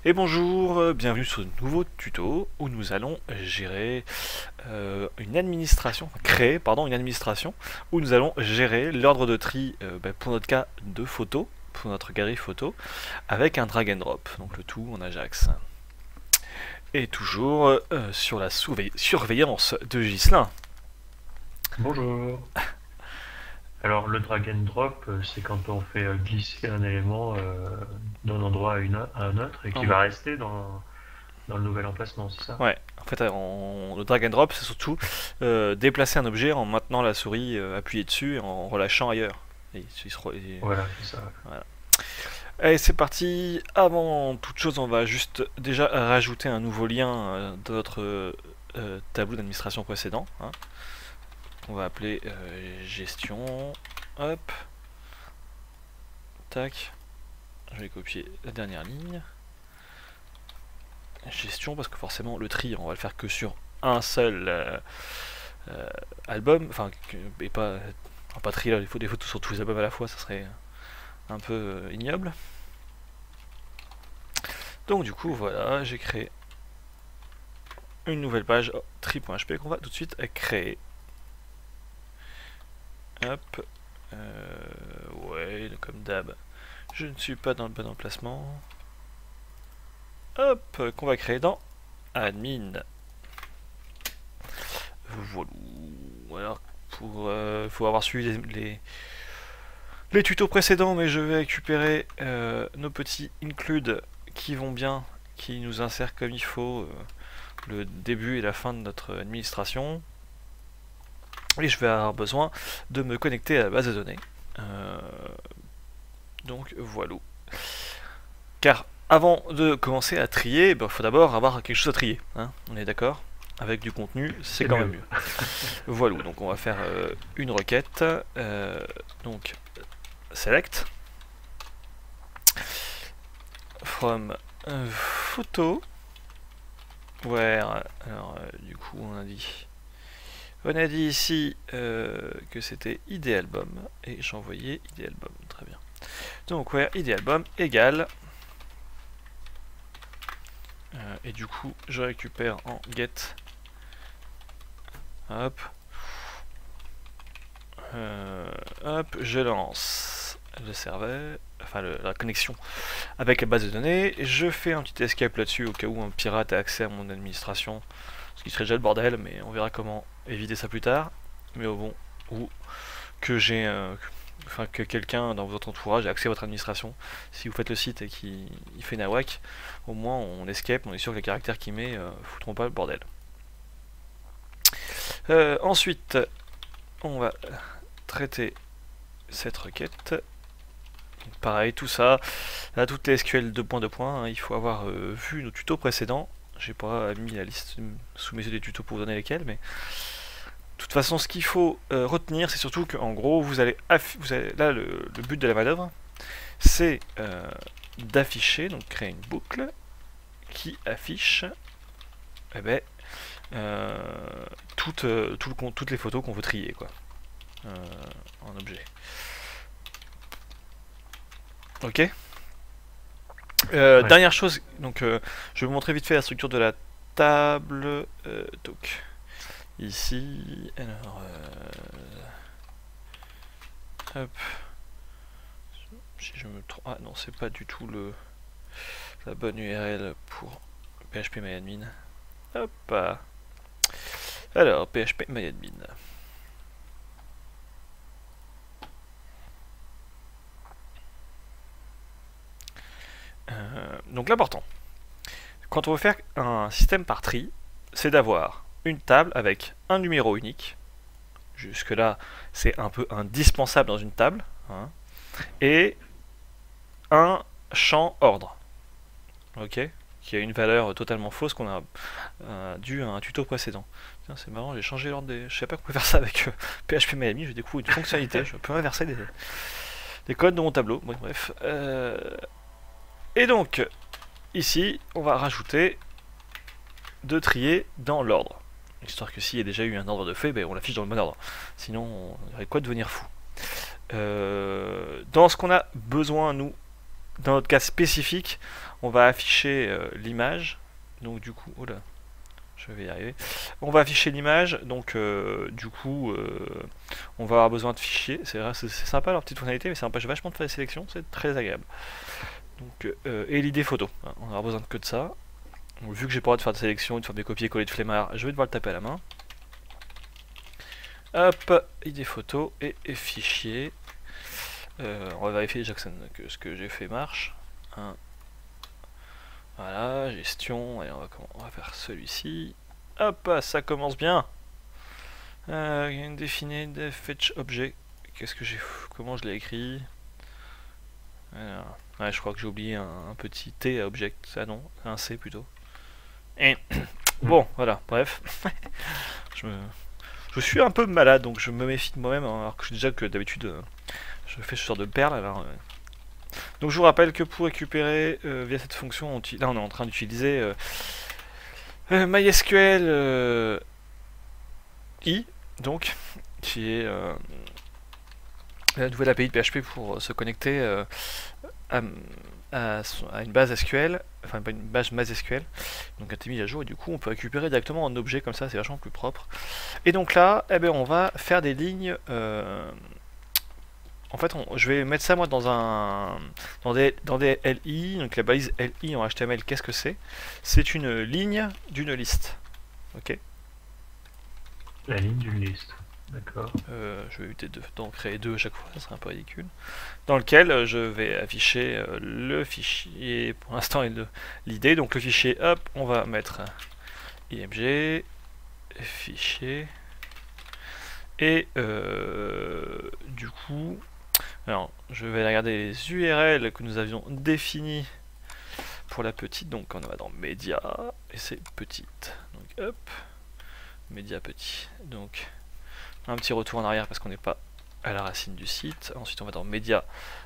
Et bonjour, bienvenue sur ce nouveau tuto où nous allons gérer une administration, créer pardon, une administration où nous allons gérer l'ordre de tri pour notre cas de photos, pour notre galerie photo, avec un drag and drop, donc le tout en Ajax. Et toujours sur la surveillance de Ghislain. Bonjour. Alors le drag and drop, c'est quand on fait glisser un élément d'un endroit à un autre et qui Hum, va rester dans le nouvel emplacement, c'est ça? Ouais, en fait, le drag and drop, c'est surtout déplacer un objet en maintenant la souris appuyée dessus et en relâchant ailleurs. Voilà, c'est ça. Voilà. Allez, c'est parti. Avant toute chose, on va juste déjà rajouter un nouveau lien de notre tableau d'administration précédent. Hein. On va appeler gestion. Hop. Tac. Je vais copier la dernière ligne. Gestion, parce que forcément, le tri, on va le faire que sur un seul album. Enfin, et pas tri, là, des photos sur tous les albums à la fois, ça serait un peu ignoble. Donc du coup voilà, j'ai créé une nouvelle page tri.hp qu'on va tout de suite créer. Hop, ouais, comme d'hab, je ne suis pas dans le bon emplacement. Hop, qu'on va créer dans admin. Voilà. Alors faut avoir suivi les tutos précédents, mais je vais récupérer nos petits include qui vont bien, qui nous insèrent comme il faut le début et la fin de notre administration. Et je vais avoir besoin de me connecter à la base de données. Donc voilà. Car avant de commencer à trier, il faut d'abord avoir quelque chose à trier. Hein, on est d'accord? Avec du contenu, c'est C'est quand même mieux. mieux. Voilà, donc on va faire une requête. Donc select from photo where, alors du coup on a dit ici que c'était ID album et j'envoyais ID album, très bien. Donc where ID album égale et du coup je récupère en get, hop, hop, je lance le serveur, enfin la connexion avec la base de données, et je fais un petit escape là-dessus au cas où un pirate a accès à mon administration, ce qui serait déjà le bordel, mais on verra comment éviter ça plus tard. Mais au bon, ou que j'ai enfin que quelqu'un dans votre entourage ait accès à votre administration, si vous faites le site et qu'il fait nawak, au moins on escape, on est sûr que les caractères qu'il met foutront pas le bordel. Ensuite, on va traiter cette requête. Pareil, tout ça, là, toutes les SQL 2.2. Hein, il faut avoir vu nos tutos précédents. J'ai pas mis la liste sous mes yeux des tutos pour vous donner lesquels, mais de toute façon, ce qu'il faut retenir, c'est surtout qu'en gros, vous allez là, le but de la manœuvre, c'est d'afficher, donc créer une boucle qui affiche eh ben, toutes les photos qu'on veut trier, quoi, en objet. Ok. Ouais. Dernière chose, donc je vais vous montrer vite fait la structure de la table. Donc ici, alors hop, si je me trompe, ah non, c'est pas du tout la bonne URL pour phpMyAdmin. Hop, alors phpMyAdmin. Donc l'important, quand on veut faire un système par tri, c'est d'avoir une table avec un numéro unique. Jusque là, c'est un peu indispensable dans une table. Hein, et un champ ordre. Ok, qui a une valeur totalement fausse qu'on a dû à un tuto précédent. Tiens, c'est marrant, j'ai changé l'ordre des. Je sais pas qu'on peut faire ça avec PHP-MyAdmin, j'ai découvert une fonctionnalité, je peux inverser des codes de mon tableau. Bon, bref. Et donc, ici, on va rajouter de trier dans l'ordre. Histoire que s'il y a déjà eu un ordre de fait, ben, on l'affiche dans le bon ordre. Sinon, on aurait quoi devenir fou. Dans ce qu'on a besoin, nous, dans notre cas spécifique, on va afficher l'image. Donc du coup, oh là, je vais y arriver. On va afficher l'image, donc du coup, on va avoir besoin de fichiers. C'est vrai, c'est sympa leur petite fonctionnalité, mais ça empêche vachement de faire des sélections, c'est très agréable. Donc, et l'idée photo, on aura besoin que de ça. Donc, vu que j'ai pas le droit de faire des sélections et de faire des copier-coller de flemmard, je vais devoir le taper à la main. Hop, idée photo et fichier. On va vérifier déjà que ce que j'ai fait marche. Voilà, gestion, et on va faire celui-ci. Hop, ça commence bien. Définir des fetch objet. Qu'est-ce que j'ai, comment je l'ai écrit? Alors, ouais, je crois que j'ai oublié un petit T à object. Ah non, un C plutôt. Et bon, voilà, bref. je suis un peu malade, donc je me méfie de moi-même, hein, alors que déjà que d'habitude je fais ce genre de perles. Alors, donc je vous rappelle que pour récupérer via cette fonction, là on est en train d'utiliser MySQL I, donc qui est la nouvelle API de PHP pour se connecter à une base SQL, enfin pas une base MySQL, donc elle été mise à jour et du coup on peut récupérer directement un objet comme ça, c'est vachement plus propre. Et donc là, eh ben, on va faire des lignes. En fait, je vais mettre ça moi dans des LI. Donc la balise LI en HTML, qu'est-ce que c'est? C'est une ligne d'une liste. Ok. La ligne d'une liste. D'accord. Je vais éviter d'en créer deux à chaque fois, ça serait un peu ridicule. Dans lequel je vais afficher le fichier, pour l'instant, et l'idée. Donc le fichier, hop, on va mettre img, fichier, et du coup, alors je vais regarder les URL que nous avions définies pour la petite. Donc on va dans média, et c'est petite. Donc hop, média petit. Donc un petit retour en arrière parce qu'on n'est pas à la racine du site. Ensuite on va dans média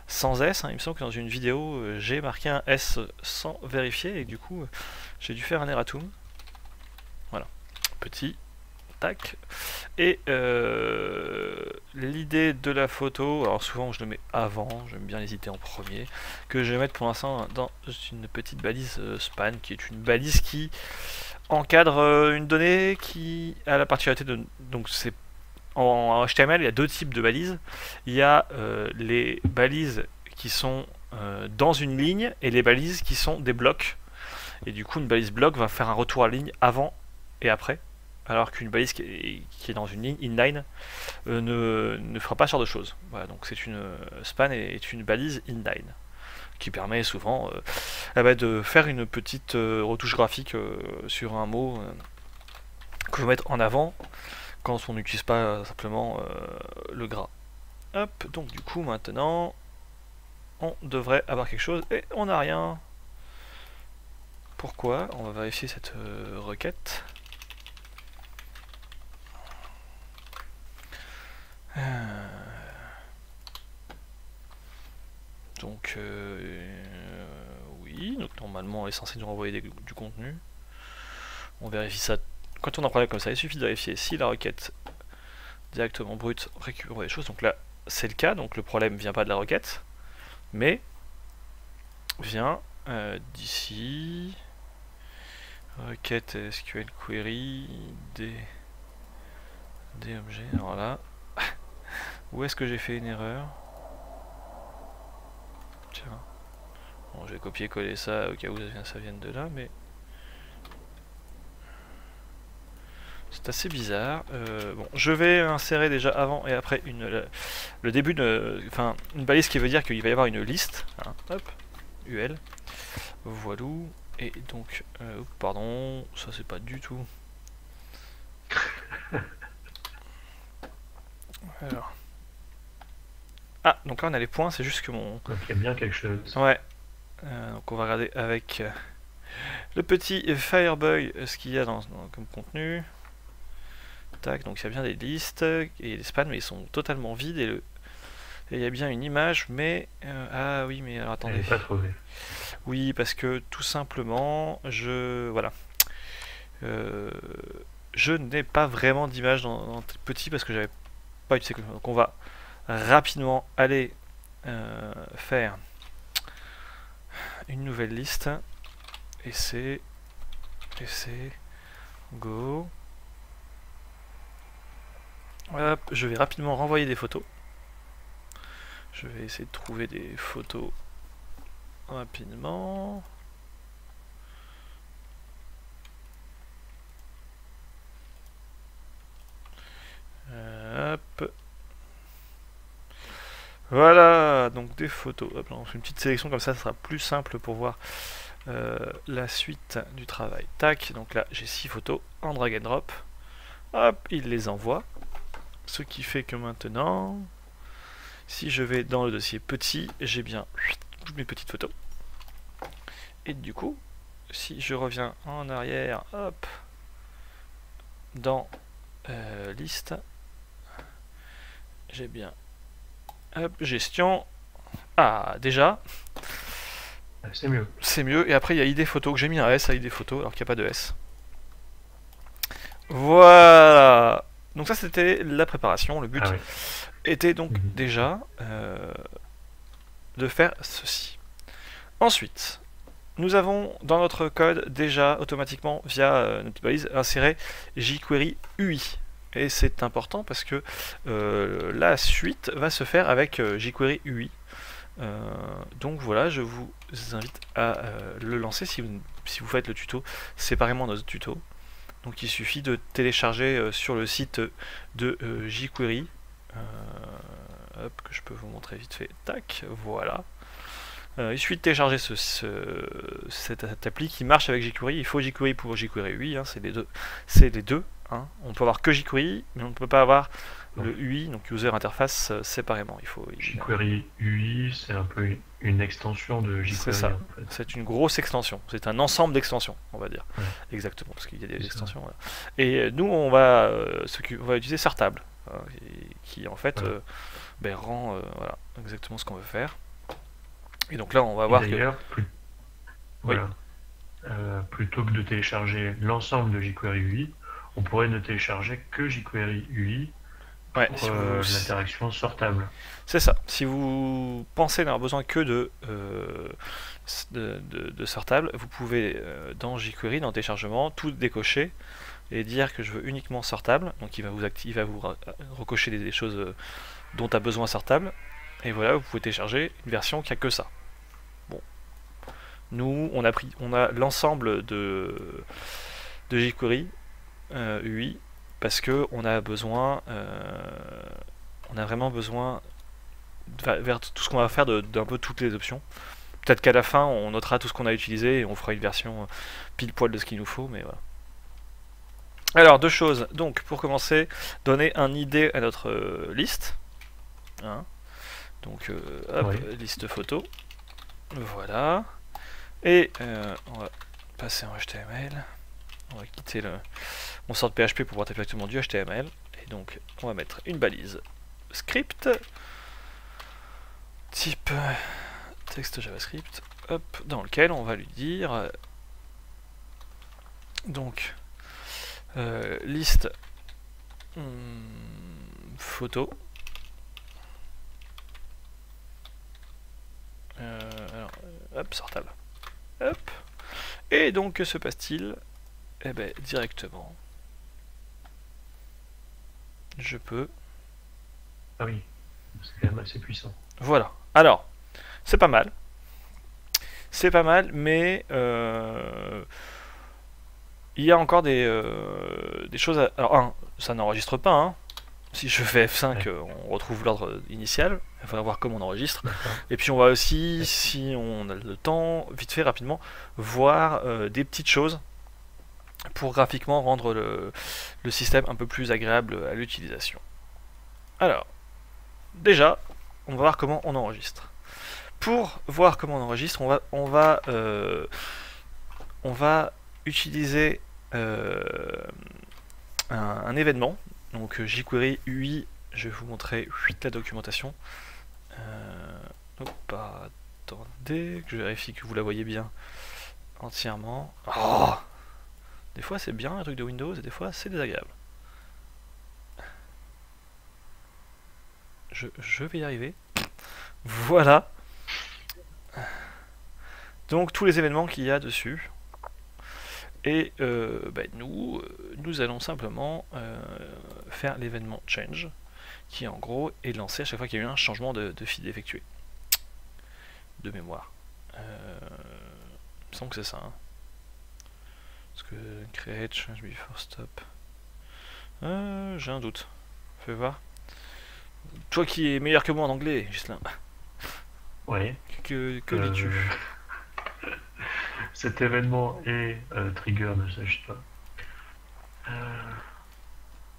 sans S, hein. Il me semble que dans une vidéo j'ai marqué un S sans vérifier et du coup j'ai dû faire un erratum. Voilà, petit, tac. Et l'idée de la photo, alors souvent je le mets avant, j'aime bien l'hésiter en premier, que je vais mettre pour l'instant dans une petite balise span, qui est une balise qui encadre une donnée qui a la particularité de... Donc c'est en HTML, il y a deux types de balises. Il y a les balises qui sont dans une ligne et les balises qui sont des blocs. Et du coup, une balise bloc va faire un retour à ligne avant et après, alors qu'une balise qui est dans une ligne inline ne fera pas ce genre de choses. Voilà, donc c'est une span est une balise inline qui permet souvent de faire une petite retouche graphique sur un mot que je vais mettre en avant quand on n'utilise pas simplement le gras. Hop, donc du coup maintenant on devrait avoir quelque chose et on n'a rien. Pourquoi? On va vérifier cette requête. Donc oui, donc normalement elle est censée nous renvoyer du contenu. On vérifie ça. Quand on a un problème comme ça, il suffit de vérifier si la requête directement brute récupère des choses. Donc là, c'est le cas. Donc le problème vient pas de la requête, mais vient d'ici. Requête SQL query des objets. Alors là, où est-ce que j'ai fait une erreur? Tiens. Bon, je vais copier-coller ça au cas où ça vienne de là, mais c'est assez bizarre. Bon, je vais insérer déjà avant et après le début de, enfin, une balise qui veut dire qu'il va y avoir une liste. Hein, hop, UL. Voilà. Et donc, pardon, ça c'est pas du tout. Alors. Ah, donc là on a les points, c'est juste que mon. Donc il y a bien quelque chose. Ouais. Donc on va regarder avec le petit Fireboy ce qu'il y a comme contenu. Tac, donc il y a bien des listes et des spans, mais ils sont totalement vides et il y a bien une image, mais ah oui, mais alors attendez. Elle n'est pas trouvée. Oui, parce que tout simplement, voilà, je n'ai pas vraiment d'image dans petit parce que j'avais pas utilisé. Donc on va rapidement aller faire une nouvelle liste. Essai, go. Hop, je vais rapidement renvoyer des photos. Je vais essayer de trouver des photos rapidement. Hop. Voilà, donc des photos. Hop, on fait une petite sélection comme ça sera plus simple pour voir la suite du travail. Tac, donc là j'ai 6 photos en drag and drop. Hop, il les envoie. Ce qui fait que maintenant, si je vais dans le dossier petit, j'ai bien toutes mes petites photos. Et du coup, si je reviens en arrière, hop, dans liste, j'ai bien, hop, gestion. Ah, déjà, C'est mieux. c'est mieux. Et après, il y a ID photo, que j'ai mis un S à ID photo, alors qu'il n'y a pas de S. Voilà. Donc ça, c'était la préparation. Le but était donc déjà de faire ceci. Ensuite, nous avons dans notre code déjà automatiquement via notre petite balise inséré jQuery UI. Et c'est important parce que la suite va se faire avec jQuery UI. Donc voilà, je vous invite à le lancer si vous faites le tuto séparément de notre tuto. Donc il suffit de télécharger sur le site de jQuery. Hop, que je peux vous montrer vite fait. Tac, voilà. Il suffit de télécharger cette appli qui marche avec jQuery. Il faut jQuery pour jQuery UI, hein, c'est les deux. C'est les deux. Hein. On peut avoir que jQuery, mais on ne peut pas avoir le UI, donc User Interface, séparément. jQuery UI, c'est un peu une extension de jQuery. C'est ça. En fait. C'est une grosse extension. C'est un ensemble d'extensions, on va dire. Ouais. Exactement, parce qu'il y a des extensions. Voilà. Et nous, on va utiliser Sartable, hein, qui en fait rend voilà, exactement ce qu'on veut faire. Et donc là, on va voir que... Voilà. Plutôt que de télécharger l'ensemble de jQuery UI, on pourrait ne télécharger que jQuery UI pour l'interaction sortable. C'est ça. Si vous pensez n'avoir besoin que de sortable, vous pouvez, dans jQuery, dans le téléchargement, tout décocher et dire que je veux uniquement sortable. Donc il va vous recocher des choses dont tu as besoin sortable. Et voilà, vous pouvez télécharger une version qui a que ça. Bon. Nous, on a l'ensemble de jQuery UI parce que on a besoin, on a vraiment besoin vers tout ce qu'on va faire d'un peu toutes les options. Peut-être qu'à la fin, on notera tout ce qu'on a utilisé et on fera une version pile poil de ce qu'il nous faut, mais voilà. Alors, deux choses. Donc, pour commencer, donner un ID à notre liste. Hein. Donc, hop, liste photo. Voilà. Et on va passer en HTML. On va quitter on sort de PHP pour voir directement du HTML. Et donc, on va mettre une balise script. Type texte JavaScript. Hop, dans lequel on va lui dire... donc, liste photo. Alors, hop, sortable. Hop. Et donc, que se passe-t-il? Eh bien, directement, je peux... Ah oui, c'est quand même assez puissant. Voilà. Alors, c'est pas mal. C'est pas mal, mais il y a encore des choses à... Alors, ça n'enregistre pas, hein. Si je fais F5, on retrouve l'ordre initial. Il faudra voir comment on enregistre. Et puis on va aussi, si on a le temps, vite fait, rapidement, voir des petites choses pour graphiquement rendre le système un peu plus agréable à l'utilisation. Alors, déjà, on va voir comment on enregistre. Pour voir comment on enregistre, on va utiliser un événement. Donc jQuery UI, je vais vous montrer la documentation. Attendez, que je vérifie que vous la voyez bien entièrement. Oh, des fois c'est bien un truc de Windows et des fois c'est désagréable. Je vais y arriver. Voilà. Donc tous les événements qu'il y a dessus. Et nous allons simplement faire l'événement change, qui en gros est lancé à chaque fois qu'il y a eu un changement de feed effectué. De mémoire. Il me semble que c'est ça. Hein. Parce que create change before stop. J'ai un doute. Fais voir. Toi qui es meilleur que moi en anglais, Gislain. Oui. Que dis-tu? Cet événement est trigger ne s'agit pas.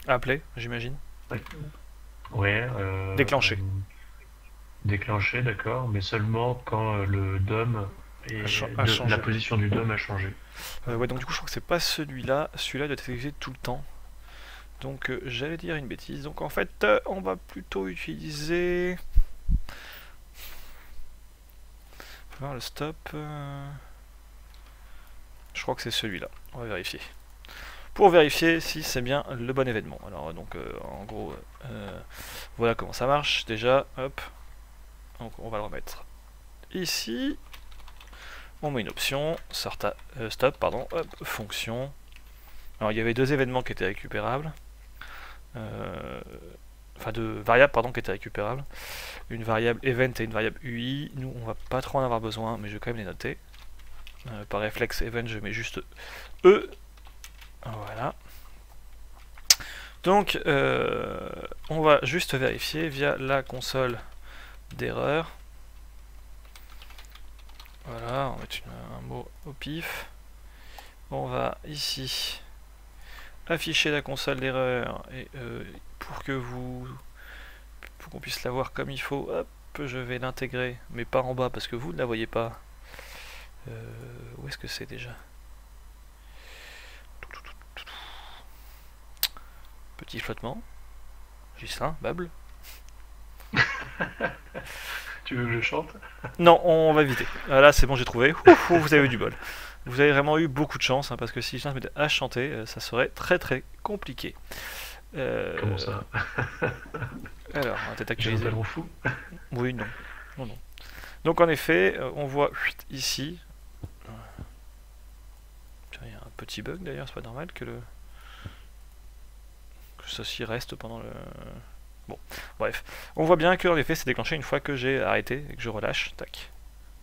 Appelé, j'imagine. Ouais. Déclenché. Déclenché, d'accord, mais seulement quand le DOM la position du DOM a changé. Ouais, donc du coup je crois que c'est pas celui-là. Celui-là doit être exécuté tout le temps. Donc j'allais dire une bêtise. Donc en fait on va plutôt utiliser... On va voir le stop. Je crois que c'est celui-là. On va vérifier. Pour vérifier si c'est bien le bon événement. Alors donc en gros voilà comment ça marche. Déjà, hop. Donc on va le remettre ici. On met une option, stop, pardon, hop, fonction. Alors il y avait deux événements qui étaient récupérables. Enfin deux variables pardon qui étaient récupérables. Une variable event et une variable UI. Nous on va pas trop en avoir besoin, mais je vais quand même les noter. Par réflexe event je mets juste E. Voilà. Donc on va juste vérifier via la console d'erreur. Voilà, on va mettre un mot au pif. On va ici afficher la console d'erreur et pour qu'on puisse la voir comme il faut, hop, je vais l'intégrer, mais pas en bas parce que vous ne la voyez pas. Où est-ce que c'est déjà? Petit flottement. Gislain, Bable. Tu veux que je chante? Non, on va éviter. Là, c'est bon, j'ai trouvé. Vous avez eu du bol. Vous avez vraiment eu beaucoup de chance, hein, parce que si je me mettais à chanter, ça serait très très compliqué. Comment ça? Alors, on va peut-être actualiser. J'ai un fou. Oui, non. Non. Donc en effet, on voit ici. Il y a un petit bug d'ailleurs, c'est pas normal que ceci reste pendant le... Bon, bref. On voit bien que en effet c'est déclenché une fois que j'ai arrêté et que je relâche. Tac.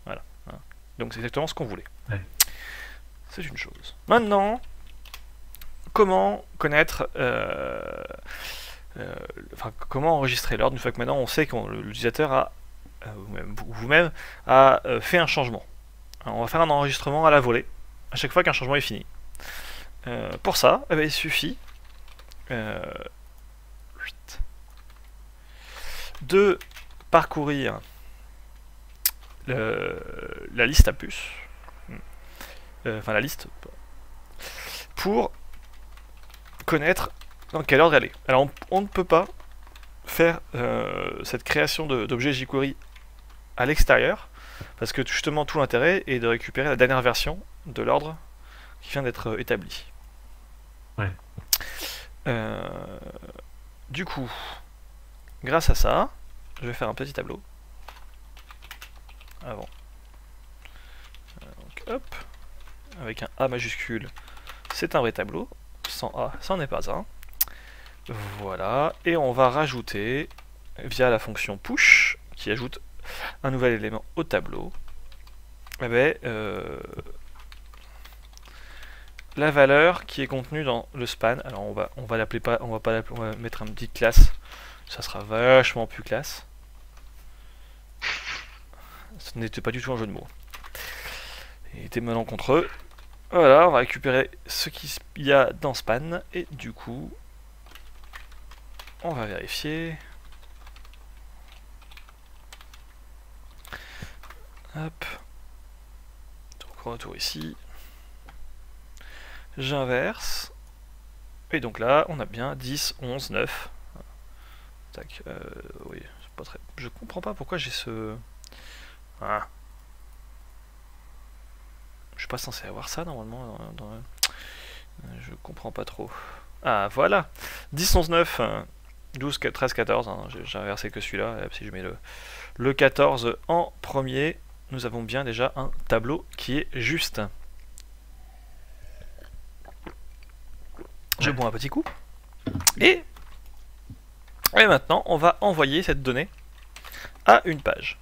Voilà. Hein. Donc c'est exactement ce qu'on voulait. Ouais. C'est une chose. Maintenant, comment connaître... comment enregistrer l'ordre une fois que maintenant on sait que l'utilisateur a, vous-même, a fait un changement. Alors, on va faire un enregistrement à la volée, à chaque fois qu'un changement est fini. Pour ça, il suffit de parcourir la liste à puces, enfin la liste, pour connaître dans quel ordre elle est. Alors on ne peut pas faire cette création d'objets jQuery à l'extérieur, parce que justement tout l'intérêt est de récupérer la dernière version de l'ordre qui vient d'être établi. Ouais. Du coup, grâce à ça, je vais faire un petit tableau. Avant. Donc, hop. Avec un A majuscule, c'est un vrai tableau. Sans A, ça n'en est pas un. Voilà. Et on va rajouter, via la fonction push, qui ajoute un nouvel élément au tableau, la valeur qui est contenue dans le span. Alors on va l'appeler pas, on va mettre une petite classe. Ça sera vachement plus classe. Ce n'était pas du tout un jeu de mots. Il était malencontreux. Voilà, on va récupérer ce qu'il y a dans span et du coup, on va vérifier. Hop. Donc retour ici. J'inverse. Et donc là, on a bien 10, 11, 9. Tac. Oui, c'est pas très... Je comprends pas pourquoi j'ai ce... Ah. Je suis pas censé avoir ça normalement. Je comprends pas trop. Ah, voilà. 10, 11, 9, 12, 13, 14. Hein. J'ai inversé que celui-là. Si je mets le 14 en premier. nous avons bien déjà un tableau qui est juste. Je bois un petit coup. Et maintenant, on va envoyer cette donnée à une page.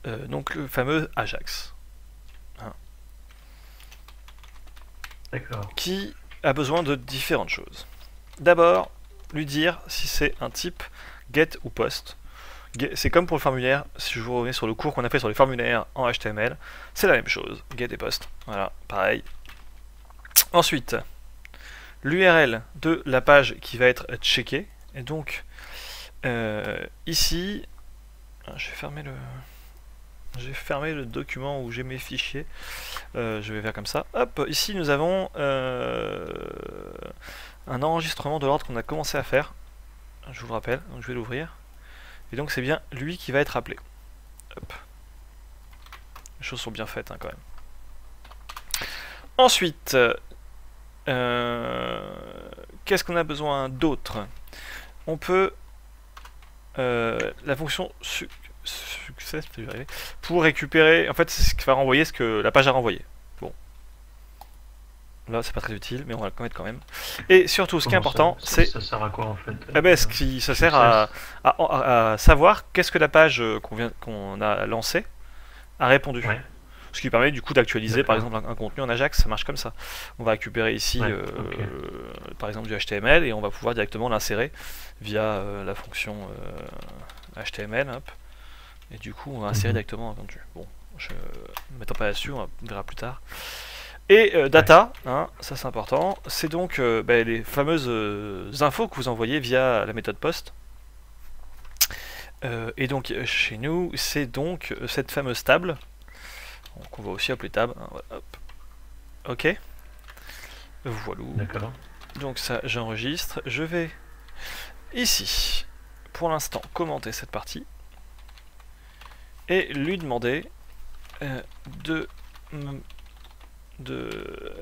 Donc le fameux Ajax. Hein. D'accord. Qui a besoin de différentes choses. D'abord, lui dire si c'est un type get ou post. C'est comme pour le formulaire, si je vous reviens sur le cours qu'on a fait sur les formulaires en HTML, c'est la même chose, get et post. Voilà, pareil. Ensuite, l'URL de la page qui va être checkée. Et donc, ici, j'ai fermé le document où j'ai mes fichiers. Je vais faire comme ça. Hop, ici nous avons un enregistrement de l'ordre qu'on a commencé à faire. Je vous le rappelle, donc je vais l'ouvrir. Et donc c'est bien lui qui va être appelé. Hop. Les choses sont bien faites hein, quand même. Ensuite, qu'est-ce qu'on a besoin d'autre? On peut la fonction success pour récupérer, en fait c'est ce qui va renvoyer ce que la page a renvoyé. Bon, là c'est pas très utile, mais on va le mettre quand même. Et surtout, ce qui est important, c'est ça sert à quoi en fait? Ça sert à savoir qu'est-ce que la page qu'on a lancée a répondu. Ouais. Ce qui permet du coup d'actualiser par exemple un contenu en Ajax, ça marche comme ça. On va récupérer ici par exemple du HTML et on va pouvoir directement l'insérer via la fonction HTML. Hop. Et du coup on va insérer directement un contenu. Bon, je ne m'étends pas là-dessus, on verra plus tard. Et data, hein, ça c'est important, c'est donc les fameuses infos que vous envoyez via la méthode post. Et donc chez nous, c'est donc cette fameuse table, qu'on va aussi appeler table. Hein, hop. Ok. Voilà. D'accord. Donc ça, j'enregistre. Je vais ici, pour l'instant, commenter cette partie et lui demander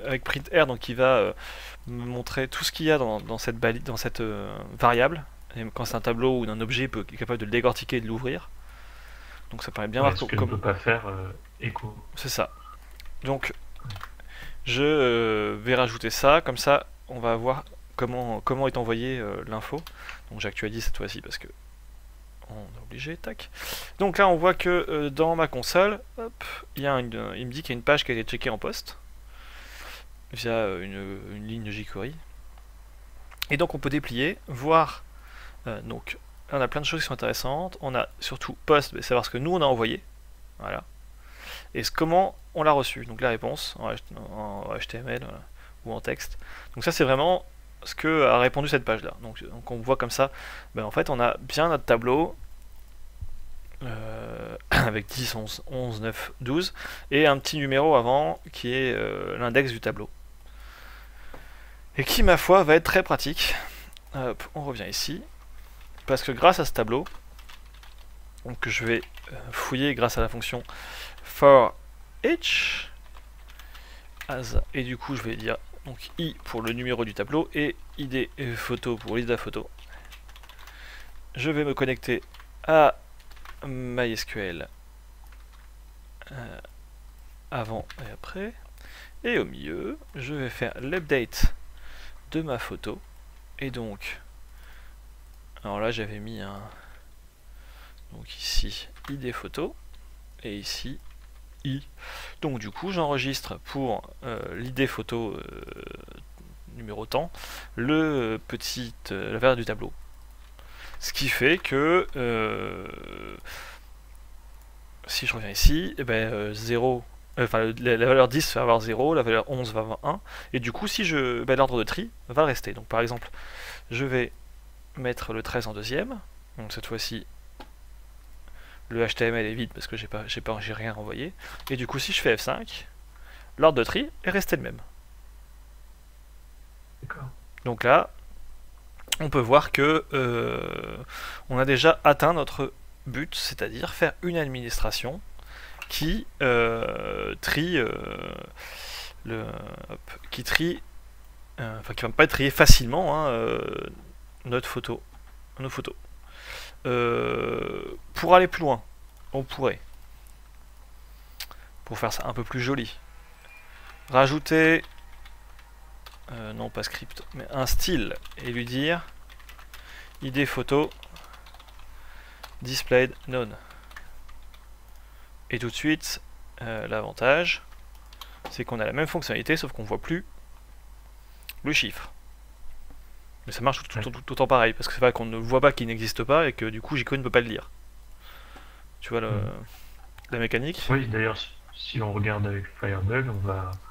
avec printr, donc il va me montrer tout ce qu'il y a dans cette variable. Et quand c'est un tableau ou un objet, il est capable de le décortiquer et de l'ouvrir. Donc ça permet bien voir comment on peut pas faire écho. C'est ça. Donc je vais rajouter ça, comme ça on va voir comment est envoyée l'info. Donc j'actualise cette fois-ci parce que on est obligé, tac. Donc là on voit que dans ma console, hop, il me dit qu'il y a une page qui a été checkée en post via une ligne jQuery. Et donc on peut déplier, voir. Donc on a plein de choses qui sont intéressantes. On a surtout post, savoir ce que nous on a envoyé. Voilà. Et comment on l'a reçu. Donc la réponse en HTML ou en texte. Donc ça c'est vraiment ce que a répondu cette page là. Donc on voit comme ça, en fait on a bien notre tableau avec 10, 11, 9, 12 et un petit numéro avant qui est l'index du tableau. Et qui ma foi va être très pratique. Hop, on revient ici. Parce que grâce à ce tableau, donc que je vais fouiller grâce à la fonction for each et du coup je vais dire donc i pour le numéro du tableau et id photo pour liste de la photo. Je vais me connecter à MySQL avant et après, et au milieu je vais faire l'update de ma photo. Et donc alors là j'avais mis donc ici id photo et ici i. Donc du coup j'enregistre pour l'id photo numéro temps la valeur du tableau. Ce qui fait que si je reviens ici, 0, la valeur 10 va avoir 0, la valeur 11 va avoir 1, et du coup si l'ordre de tri va rester. Donc par exemple je vais mettre le 13 en deuxième, donc cette fois-ci le HTML est vide parce que j'ai rien renvoyé, et du coup si je fais F5, l'ordre de tri est resté le même. Donc là on peut voir que on a déjà atteint notre but, c'est-à-dire faire une administration qui trie qui va me pas trier facilement nos photos. Pour aller plus loin, on pourrait, pour faire ça un peu plus joli, rajouter, non pas script, mais un style, et lui dire id photo displayed none. Et tout de suite, l'avantage, c'est qu'on a la même fonctionnalité, sauf qu'on voit plus le chiffre. Mais ça marche tout le temps pareil, parce que c'est vrai qu'on ne voit pas qu'il n'existe pas, et que du coup jQuery ne peut pas le lire. Tu vois la mécanique? Oui, d'ailleurs, si on regarde avec Firebug,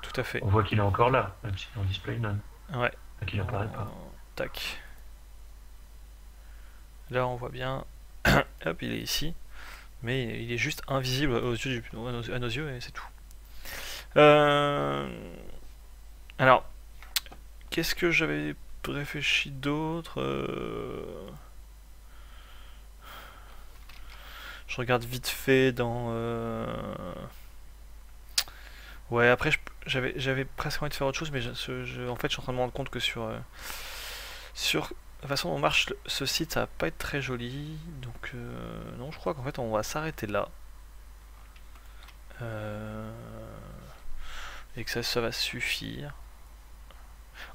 tout à fait. On voit qu'il est encore là, même si on display none. Ouais. Qu'il n'apparaît pas. Tac. Là on voit bien. Hop, il est ici. Mais il est juste invisible à nos yeux et c'est tout. Alors, qu'est-ce que j'avais réfléchi d'autre? Je regarde vite fait dans... Ouais, après j'avais presque envie de faire autre chose, mais en fait je suis en train de me rendre compte que sur la façon dont marche ce site, ça va pas être très joli. Donc non, je crois qu'en fait on va s'arrêter là. Et que ça va suffire.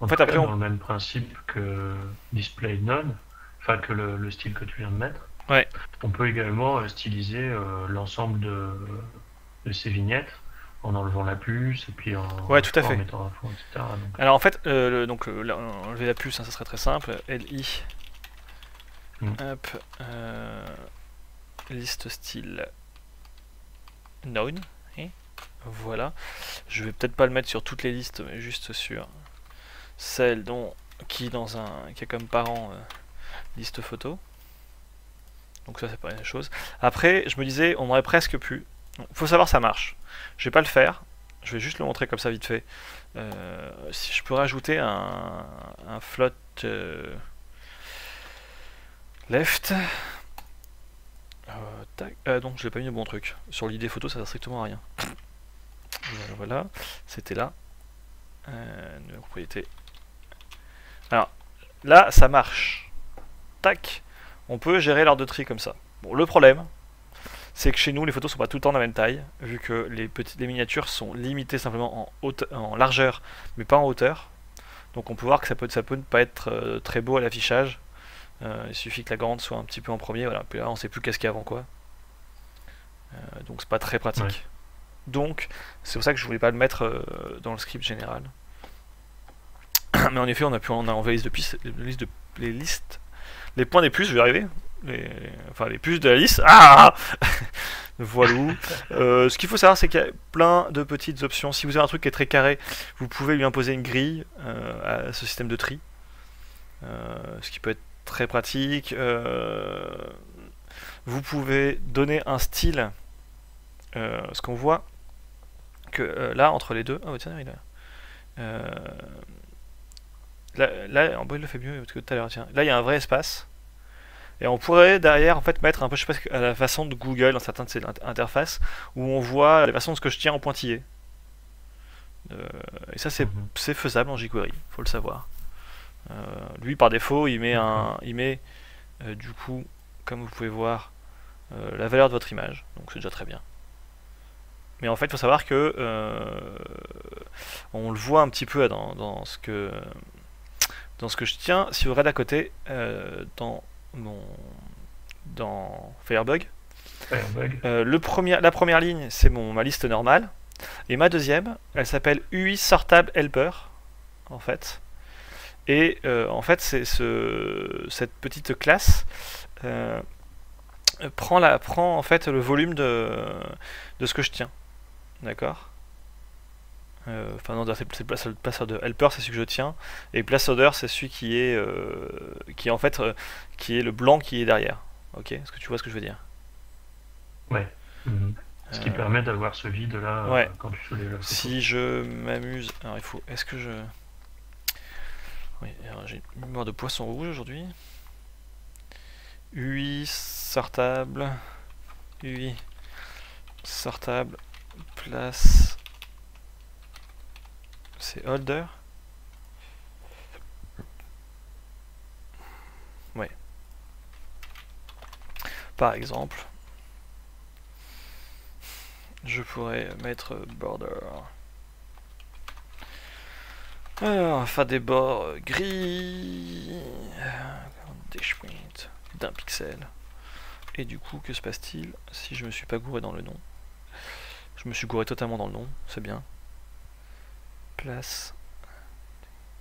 En fait, après, dans le même principe que display none, enfin que le style que tu viens de mettre, ouais. On peut également styliser l'ensemble de ces vignettes en enlevant la puce et puis en mettant un fond, etc. Donc... Alors en fait, enlever la puce, hein, ça serait très simple. LI. Hop. Liste style known. Voilà. Je vais peut-être pas le mettre sur toutes les listes, mais juste sur celle qui a comme parent liste photo. Donc ça c'est pas une chose. Après, je me disais, on aurait presque pu. Faut savoir ça marche. Je vais pas le faire. Je vais juste le montrer comme ça vite fait. Si je peux rajouter un float left. Donc je l'ai pas mis le bon truc. Sur l'idée photo, ça sert strictement à rien. Voilà, c'était là. Propriété. Alors, là, ça marche. Tac. On peut gérer l'ordre de tri comme ça. Bon, le problème, c'est que chez nous, les photos sont pas tout le temps de la même taille, vu que les miniatures sont limitées simplement en largeur, mais pas en hauteur. Donc on peut voir que ça peut ne pas être très beau à l'affichage. Il suffit que la grande soit un petit peu en premier, voilà. Puis là, on sait plus qu'est-ce qu'il y a avant quoi. Donc c'est pas très pratique. Ouais. Donc c'est pour ça que je voulais pas le mettre dans le script général. Mais en effet, on a enlevé les listes. Les points des puces, je vais y arriver. Les puces de la liste. Ah voilà. Ce qu'il faut savoir, c'est qu'il y a plein de petites options. Si vous avez un truc qui est très carré, vous pouvez lui imposer une grille à ce système de tri. Ce qui peut être très pratique. Vous pouvez donner un style. Ce qu'on voit que là, entre les deux. Oh, tiens, il a. Là, en bas, il le fait mieux parce que tout à l'heure, tiens. Là, il y a un vrai espace. Et on pourrait derrière en fait mettre un peu, je sais pas, à la façon de Google dans certaines de ses interfaces, où on voit la façon de ce que je tiens en pointillé. Et ça, c'est faisable en jQuery, faut le savoir. Lui, par défaut, il met du coup, comme vous pouvez voir, la valeur de votre image. Donc c'est déjà très bien. Mais en fait, il faut savoir que on le voit un petit peu dans ce que je tiens. Si vous regardez à côté, dans Firebug, la première ligne, c'est ma liste normale. Et ma deuxième, elle s'appelle UI Sortable Helper, en fait. Et en fait, cette petite classe prend en fait le volume de ce que je tiens. D'accord. Enfin non, c'est le placeholder de helper, c'est celui que je tiens, et placeholder, c'est celui qui est en fait qui est le blanc qui est derrière. Ok, est-ce que tu vois ce que je veux dire? Ouais. Ce qui permet d'avoir ce vide là ouais. Quand tu soulèves la photo. Si je m'amuse, alors il faut, est-ce que je, oui, j'ai une mémoire de poisson rouge aujourd'hui. UI sortable, place. C'est holder. Ouais. Par exemple. je pourrais mettre border. Alors, faire des bords gris, d'un pixel. Et du coup, que se passe-t-il si je me suis pas gouré dans le nom? Je me suis gouré totalement dans le nom, c'est bien. Place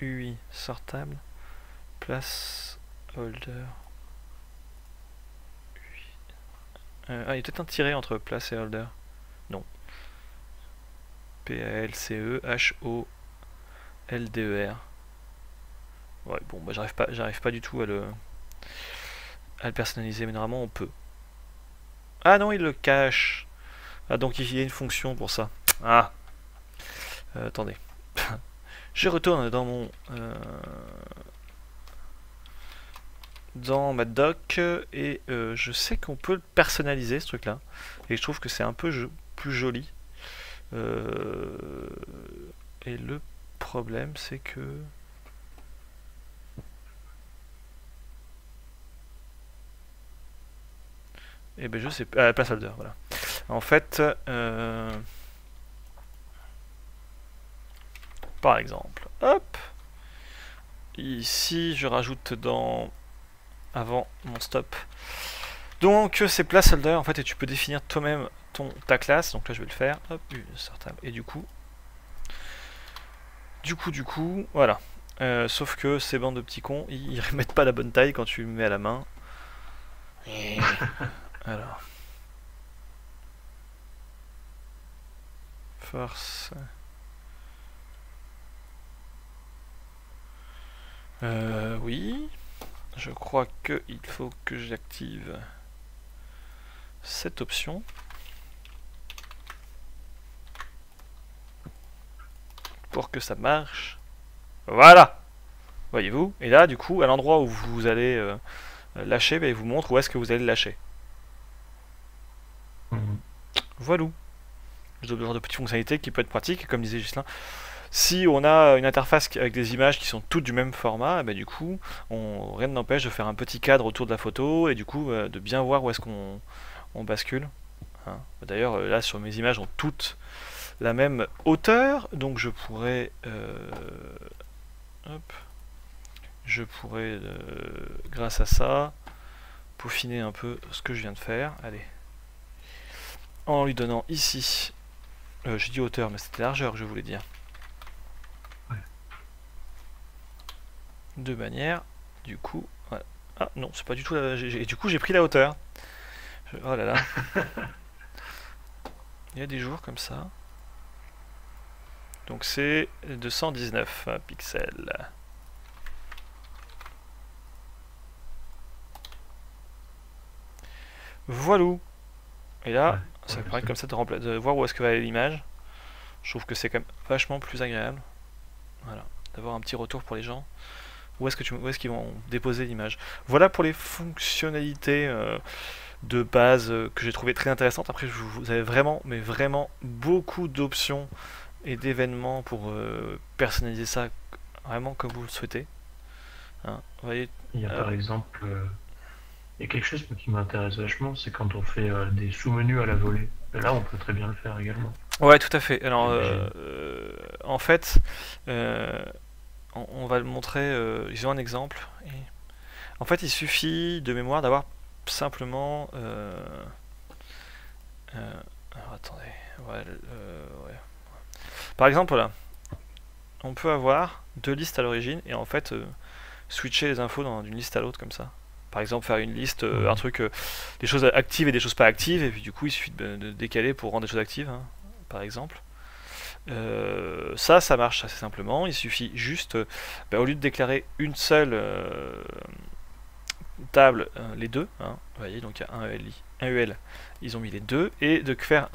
UI sortable, place holder. il y a peut-être un tiret entre place et holder. Non. P-A-L-C-E-H-O-L-D-E-R. Ouais, bon, bah j'arrive pas du tout à le personnaliser, mais normalement on peut. Ah non, il le cache. Ah, donc il y a une fonction pour ça. Ah. Attendez. Je retourne dans mon dans ma doc et je sais qu'on peut le personnaliser ce truc là et je trouve que c'est un peu plus joli et le problème c'est que et ben je sais pas, placeholder, voilà. En fait par exemple, hop, ici je rajoute dans avant mon stop. Donc c'est placeholder en fait et tu peux définir toi-même ta classe. Donc là je vais le faire. Hop, et du coup, voilà. Sauf que ces bandes de petits cons, ils remettent pas la bonne taille quand tu le mets à la main. Et alors, force. Oui. Je crois qu'il faut que j'active cette option pour que ça marche. Voilà. Voyez-vous. Et là, du coup, à l'endroit où vous allez lâcher, il vous montre où est-ce que vous allez le lâcher. Voilà. Ce genre de petites fonctionnalités qui peut être pratique, comme disait Ghislain. Si on a une interface avec des images qui sont toutes du même format, du coup, rien ne n'empêche de faire un petit cadre autour de la photo et du coup de bien voir où est-ce qu'on bascule. Hein. D'ailleurs, là sur mes images ont toutes la même hauteur, donc je pourrais, grâce à ça, peaufiner un peu ce que je viens de faire. Allez, en lui donnant ici, j'ai dit hauteur, mais c'était largeur que je voulais dire. De manière, du coup, voilà. Ah non, c'est pas du tout la... Et du coup, j'ai pris la hauteur. Oh là là. Il y a des jours comme ça. Donc c'est 219 pixels. Voilà. Et là, ça me permet comme ça de voir où est-ce que va aller l'image. Je trouve que c'est quand même vachement plus agréable. Voilà, d'avoir un petit retour pour les gens. Où est-ce qu'ils vont déposer l'image. Voilà pour les fonctionnalités de base que j'ai trouvé très intéressantes. Après, vous avez vraiment, mais vraiment beaucoup d'options et d'événements pour personnaliser ça vraiment comme vous le souhaitez. Hein, vous voyez, il y a par exemple, il y a quelque chose qui m'intéresse vachement, c'est quand on fait des sous-menus à la volée. Et là, on peut très bien le faire également. Ouais, tout à fait. Alors, en fait, on va le montrer, ils ont un exemple. Et en fait, il suffit de mémoire d'avoir simplement... alors, attendez. Ouais. Par exemple, là, on peut avoir deux listes à l'origine et en fait, switcher les infos d'une liste à l'autre comme ça. Par exemple, faire une liste, un truc, des choses actives et des choses pas actives, et puis du coup, il suffit de décaler pour rendre des choses actives, hein, par exemple. Ça marche assez simplement. Il suffit juste, au lieu de déclarer une seule table, les deux, hein, vous voyez, donc il y a un UL, ils ont mis les deux, et de faire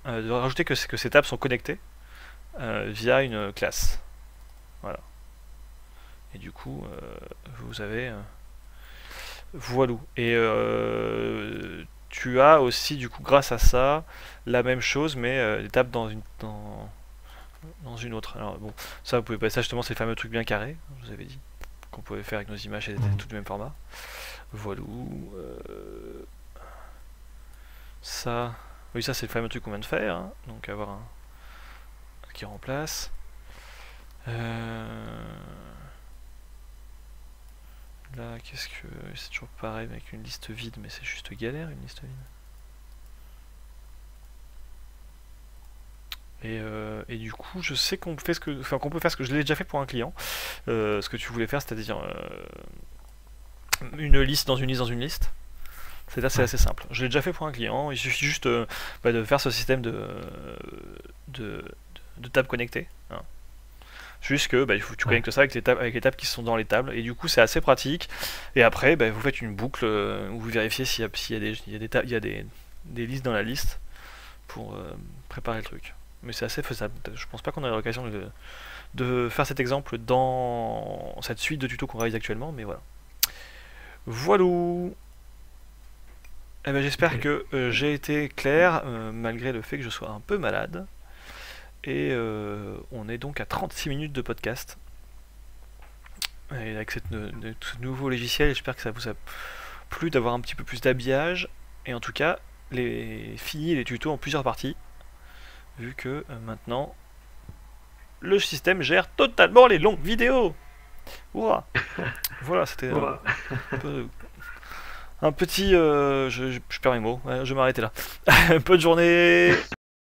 de rajouter que ces tables sont connectées via une classe. Voilà. Et du coup, vous avez voilà. Et tu as aussi, du coup, grâce à ça, la même chose, mais des tables dans une autre. Alors bon, ça vous pouvez pas, ça justement c'est le fameux truc bien carré, je vous avais dit, qu'on pouvait faire avec nos images, elles étaient toutes du même format. Voilà. Ça, Oui, ça c'est le fameux truc qu'on vient de faire, hein. Donc avoir un qui remplace. Là, qu'est-ce que... C'est toujours pareil avec une liste vide, mais c'est juste galère une liste vide. Et du coup, je sais qu'on fait qu'on peut faire ce que je l'ai déjà fait pour un client. Ce que tu voulais faire, c'est-à-dire une liste dans une liste dans une liste. C'est assez simple. Je l'ai déjà fait pour un client. Il suffit juste de faire ce système de, de tables connectées, hein. Juste que il faut que tu connectes ça avec les tables qui sont dans les tables. Et du coup, c'est assez pratique. Et après, vous faites une boucle où vous vérifiez s'il y a des listes dans la liste pour préparer le truc. Mais c'est assez faisable. Je pense pas qu'on ait l'occasion de faire cet exemple dans cette suite de tutos qu'on réalise actuellement, mais voilà. Voilà. Eh ben, j'espère que j'ai été clair, malgré le fait que je sois un peu malade. Et on est donc à 36 minutes de podcast. Et avec ce nouveau logiciel, j'espère que ça vous a plu d'avoir un petit peu plus d'habillage. Et en tout cas, fini les tutos en plusieurs parties. Vu que maintenant, le système gère totalement les longues vidéos. Ouah. Voilà, c'était un petit... je perds mes mots, je vais m'arrêter là. Bonne journée.